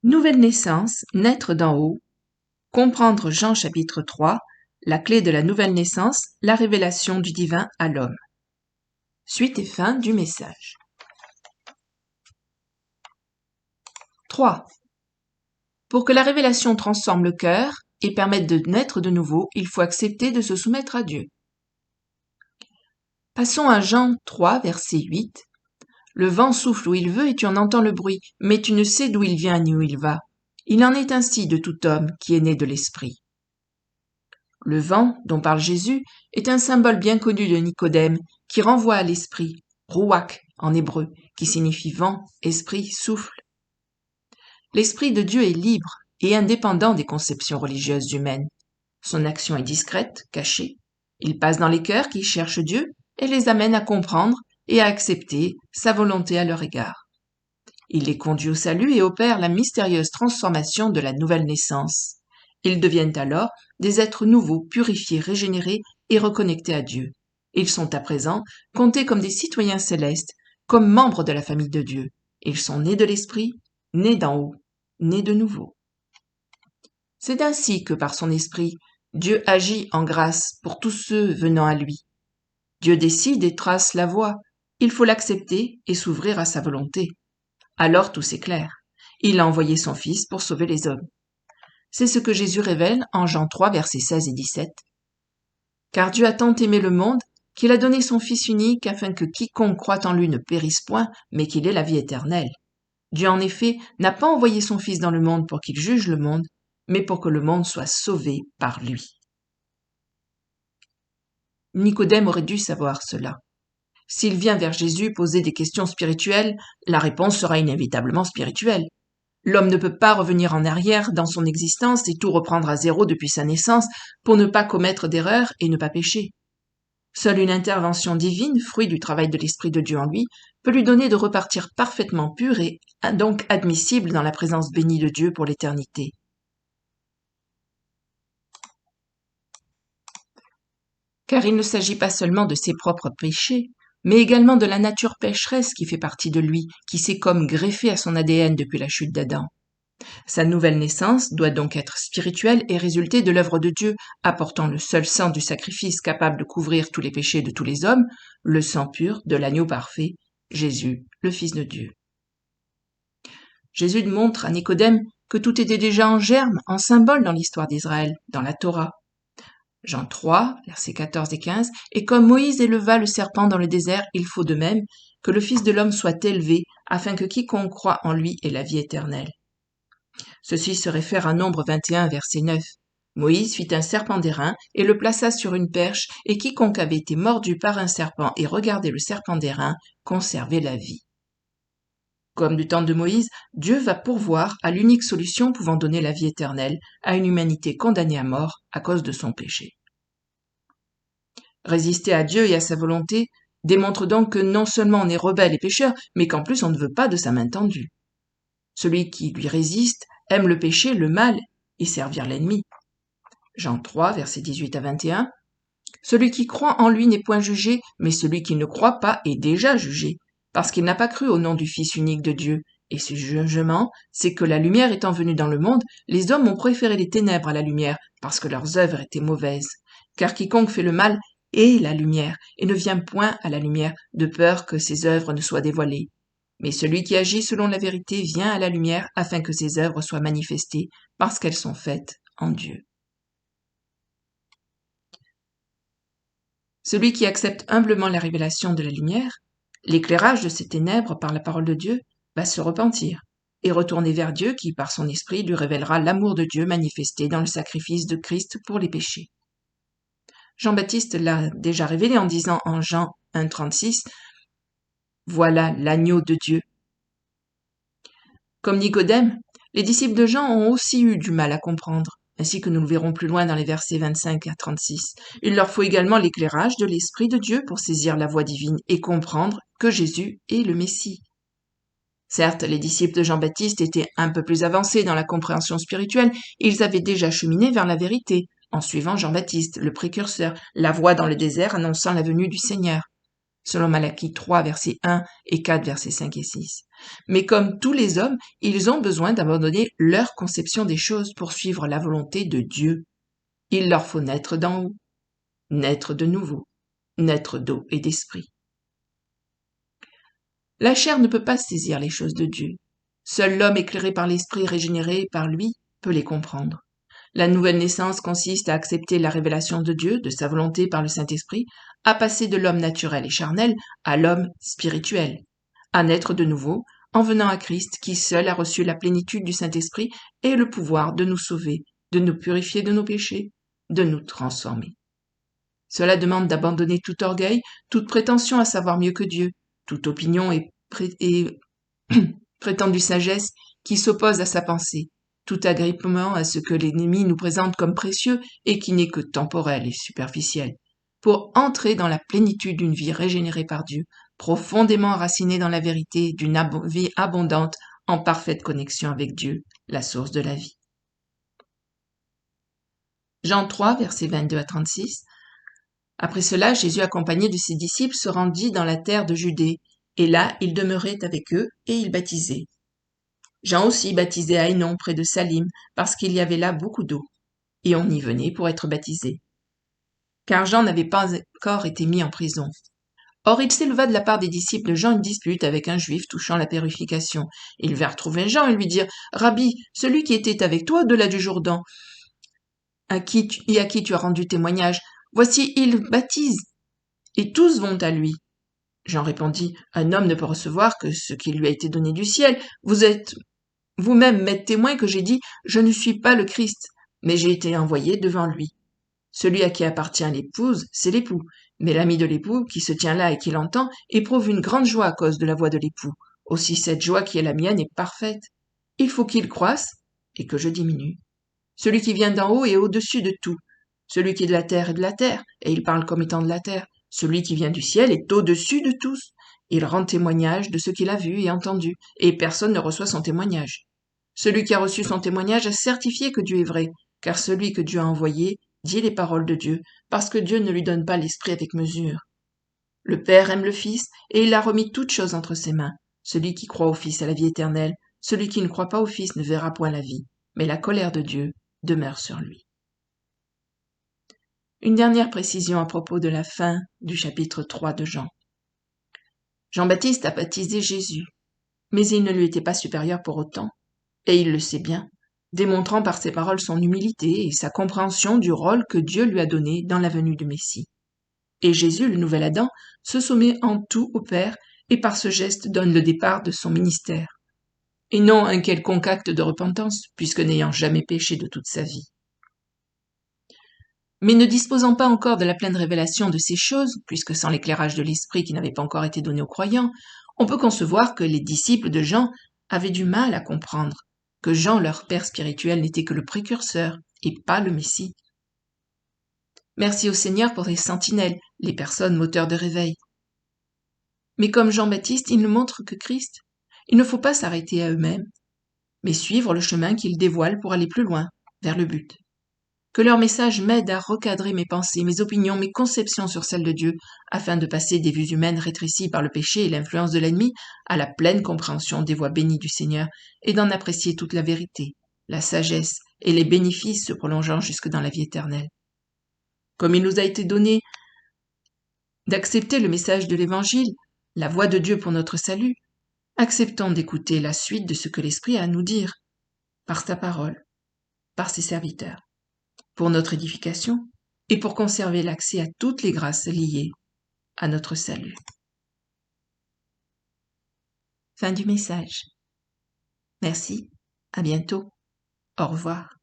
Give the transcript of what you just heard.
Nouvelle naissance, naître d'en haut, comprendre Jean chapitre 3, la clé de la nouvelle naissance, la révélation du divin à l'homme. Suite et fin du message. 3. Pour que la révélation transforme le cœur et permette de naître de nouveau, il faut accepter de se soumettre à Dieu. Passons à Jean 3, verset 8. Le vent souffle où il veut et tu en entends le bruit, mais tu ne sais d'où il vient ni où il va. Il en est ainsi de tout homme qui est né de l'esprit. Le vent, dont parle Jésus, est un symbole bien connu de Nicodème, qui renvoie à l'esprit, ruach en hébreu, qui signifie vent, esprit, souffle. L'esprit de Dieu est libre et indépendant des conceptions religieuses humaines. Son action est discrète, cachée. Il passe dans les cœurs qui cherchent Dieu et les amène à comprendre et à accepter sa volonté à leur égard. Il les conduit au salut et opère la mystérieuse transformation de la nouvelle naissance. Ils deviennent alors des êtres nouveaux, purifiés, régénérés et reconnectés à Dieu. Ils sont à présent comptés comme des citoyens célestes, comme membres de la famille de Dieu. Ils sont nés de l'Esprit, nés d'en haut, nés de nouveau. C'est ainsi que par son Esprit, Dieu agit en grâce pour tous ceux venant à lui. Dieu décide et trace la voie. Il faut l'accepter et s'ouvrir à sa volonté. Alors tout s'éclaire. Il a envoyé son Fils pour sauver les hommes. C'est ce que Jésus révèle en Jean 3, versets 16 et 17. Car Dieu a tant aimé le monde qu'il a donné son Fils unique afin que quiconque croit en lui ne périsse point, mais qu'il ait la vie éternelle. Dieu en effet n'a pas envoyé son Fils dans le monde pour qu'il juge le monde, mais pour que le monde soit sauvé par lui. Nicodème aurait dû savoir cela. S'il vient vers Jésus poser des questions spirituelles, la réponse sera inévitablement spirituelle. L'homme ne peut pas revenir en arrière dans son existence et tout reprendre à zéro depuis sa naissance pour ne pas commettre d'erreurs et ne pas pécher. Seule une intervention divine, fruit du travail de l'Esprit de Dieu en lui, peut lui donner de repartir parfaitement pur et donc admissible dans la présence bénie de Dieu pour l'éternité. Car il ne s'agit pas seulement de ses propres péchés, mais également de la nature pécheresse qui fait partie de lui, qui s'est comme greffée à son ADN depuis la chute d'Adam. Sa nouvelle naissance doit donc être spirituelle et résulter de l'œuvre de Dieu, apportant le seul sang du sacrifice capable de couvrir tous les péchés de tous les hommes, le sang pur de l'agneau parfait, Jésus, le Fils de Dieu. Jésus montre à Nicodème que tout était déjà en germe, en symbole dans l'histoire d'Israël, dans la Torah. Jean 3, versets 14 et 15, « Et comme Moïse éleva le serpent dans le désert, il faut de même que le Fils de l'homme soit élevé, afin que quiconque croit en lui ait la vie éternelle. » Ceci se réfère à Nombre 21, verset 9. Moïse fit un serpent d'airain et le plaça sur une perche, et quiconque avait été mordu par un serpent et regardait le serpent d'airain conservait la vie. Comme du temps de Moïse, Dieu va pourvoir à l'unique solution pouvant donner la vie éternelle à une humanité condamnée à mort à cause de son péché. Résister à Dieu et à sa volonté démontre donc que non seulement on est rebelle et pécheur, mais qu'en plus on ne veut pas de sa main tendue. Celui qui lui résiste aime le péché, le mal et servir l'ennemi. Jean 3, versets 18 à 21. Celui qui croit en lui n'est point jugé, mais celui qui ne croit pas est déjà jugé, parce qu'il n'a pas cru au nom du Fils unique de Dieu. Et ce jugement, c'est que la lumière étant venue dans le monde, les hommes ont préféré les ténèbres à la lumière, parce que leurs œuvres étaient mauvaises. Car quiconque fait le mal est la lumière, et ne vient point à la lumière, de peur que ses œuvres ne soient dévoilées. Mais celui qui agit selon la vérité vient à la lumière, afin que ses œuvres soient manifestées, parce qu'elles sont faites en Dieu. Celui qui accepte humblement la révélation de la lumière, l'éclairage de ses ténèbres par la parole de Dieu, va se repentir et retourner vers Dieu qui, par son esprit, lui révélera l'amour de Dieu manifesté dans le sacrifice de Christ pour les péchés. Jean-Baptiste l'a déjà révélé en disant en Jean 1,36 « Voilà l'agneau de Dieu ». Comme Nicodème, les disciples de Jean ont aussi eu du mal à comprendre, ainsi que nous le verrons plus loin dans les versets 25 à 36. Il leur faut également l'éclairage de l'Esprit de Dieu pour saisir la voie divine et comprendre que Jésus est le Messie. Certes, les disciples de Jean-Baptiste étaient un peu plus avancés dans la compréhension spirituelle, ils avaient déjà cheminé vers la vérité, en suivant Jean-Baptiste, le précurseur, la voie dans le désert annonçant la venue du Seigneur, selon Malachie 3, versets 1 et 4, versets 5 et 6. Mais comme tous les hommes, ils ont besoin d'abandonner leur conception des choses pour suivre la volonté de Dieu. Il leur faut naître d'en haut, naître de nouveau, naître d'eau et d'esprit. La chair ne peut pas saisir les choses de Dieu. Seul l'homme éclairé par l'esprit régénéré par lui peut les comprendre. La nouvelle naissance consiste à accepter la révélation de Dieu, de sa volonté par le Saint-Esprit, à passer de l'homme naturel et charnel à l'homme spirituel, à naître de nouveau en venant à Christ qui seul a reçu la plénitude du Saint-Esprit et le pouvoir de nous sauver, de nous purifier de nos péchés, de nous transformer. Cela demande d'abandonner tout orgueil, toute prétention à savoir mieux que Dieu, toute opinion et prétendue sagesse qui s'oppose à sa pensée, tout agrippement à ce que l'ennemi nous présente comme précieux et qui n'est que temporel et superficiel, pour entrer dans la plénitude d'une vie régénérée par Dieu, profondément enracinée dans la vérité d'une vie abondante en parfaite connexion avec Dieu, la source de la vie. Jean 3, versets 22 à 36. Après cela, Jésus, accompagné de ses disciples, se rendit dans la terre de Judée, et là, il demeurait avec eux, et il baptisait. Jean aussi baptisait à Hénon, près de Salim, parce qu'il y avait là beaucoup d'eau, et on y venait pour être baptisé. Car Jean n'avait pas encore été mis en prison. Or il s'éleva de la part des disciples de Jean une dispute avec un juif touchant la purification. Ils vinrent trouver Jean et lui dirent « Rabbi, celui qui était avec toi au-delà du Jourdain, à qui tu as rendu témoignage, voici, il baptise, et tous vont à lui. » Jean répondit « Un homme ne peut recevoir que ce qui lui a été donné du ciel. Vous êtes vous-même maître témoin que j'ai dit « Je ne suis pas le Christ, mais j'ai été envoyé devant lui. » Celui à qui appartient l'épouse, c'est l'époux, mais l'ami de l'époux, qui se tient là et qui l'entend, éprouve une grande joie à cause de la voix de l'époux. Aussi cette joie qui est la mienne est parfaite. Il faut qu'il croisse et que je diminue. Celui qui vient d'en haut est au-dessus de tout. Celui qui est de la terre est de la terre, et il parle comme étant de la terre. Celui qui vient du ciel est au-dessus de tous. Il rend témoignage de ce qu'il a vu et entendu, et personne ne reçoit son témoignage. Celui qui a reçu son témoignage a certifié que Dieu est vrai, car celui que Dieu a envoyé dit les paroles de Dieu, parce que Dieu ne lui donne pas l'esprit avec mesure. Le Père aime le Fils, et il a remis toutes choses entre ses mains. Celui qui croit au Fils a la vie éternelle, celui qui ne croit pas au Fils ne verra point la vie, mais la colère de Dieu demeure sur lui. Une dernière précision à propos de la fin du chapitre 3 de Jean. Jean-Baptiste a baptisé Jésus, mais il ne lui était pas supérieur pour autant, et il le sait bien, démontrant par ses paroles son humilité et sa compréhension du rôle que Dieu lui a donné dans la venue du Messie. Et Jésus, le nouvel Adam, se soumet en tout au Père et par ce geste donne le départ de son ministère, et non un quelconque acte de repentance, puisque n'ayant jamais péché de toute sa vie. Mais ne disposant pas encore de la pleine révélation de ces choses, puisque sans l'éclairage de l'Esprit qui n'avait pas encore été donné aux croyants, on peut concevoir que les disciples de Jean avaient du mal à comprendre que Jean, leur père spirituel, n'était que le précurseur et pas le Messie. Merci au Seigneur pour les sentinelles, les personnes moteurs de réveil. Mais comme Jean-Baptiste, ils ne montrent que Christ. Il ne faut pas s'arrêter à eux-mêmes, mais suivre le chemin qu'ils dévoilent pour aller plus loin, vers le but. Que leur message m'aide à recadrer mes pensées, mes opinions, mes conceptions sur celles de Dieu, afin de passer des vues humaines rétrécies par le péché et l'influence de l'ennemi à la pleine compréhension des voies bénies du Seigneur et d'en apprécier toute la vérité, la sagesse et les bénéfices se prolongeant jusque dans la vie éternelle. Comme il nous a été donné d'accepter le message de l'Évangile, la voix de Dieu pour notre salut, acceptons d'écouter la suite de ce que l'Esprit a à nous dire, par sa parole, par ses serviteurs, pour notre édification et pour conserver l'accès à toutes les grâces liées à notre salut. Fin du message. Merci, à bientôt, au revoir.